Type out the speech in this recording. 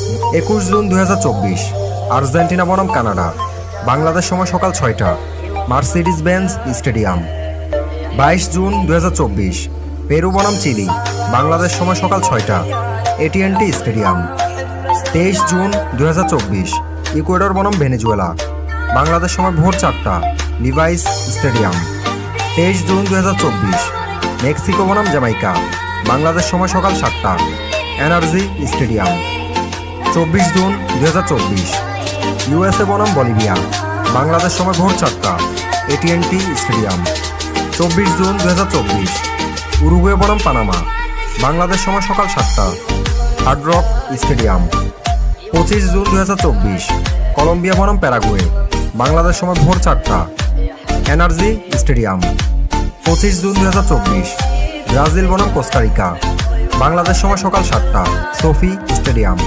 21 June 2024 Argentina বনাম Canada, Bangladesh সময় সকাল 6টা, Mercedes Benz stadium. 22 June 2024 Peru বনাম চিলি, বাংলাদেশ সময় সকাল 6টা, AT&T স্টেডিয়াম। 23 জুন 2024 ইকুয়েডর বনাম ভেনেজুয়েলা, বাংলাদেশ সময় ভোর 4টা, লিভাইস স্টেডিয়াম। 23 জুন 2024 মেক্সিকো বনাম জামাইকা, বাংলাদেশ সময় সকাল 7টা, এনার্জি স্টেডিয়াম। 24 জুন 2024 USA বনাম বলিভিয়া, বাংলাদেশ সময় ভোর 4টা, AT&T স্টেডিয়াম। 24 জুন 2024 উরুগুয়ে বনাম পানামা, বাংলাদেশ সময় সকাল 7টা, hard rock stadium. 25 June 2024 Colombia বনাম প্যারাগুয়ে, বাংলাদেশ সময় ভোর 4টা, এনার্জি স্টেডিয়াম। 25 জুন 2024 ব্রাজিল বনাম কোস্টারিকা, বাংলাদেশ সময় সকাল 7টা, সোফি স্টেডিয়াম।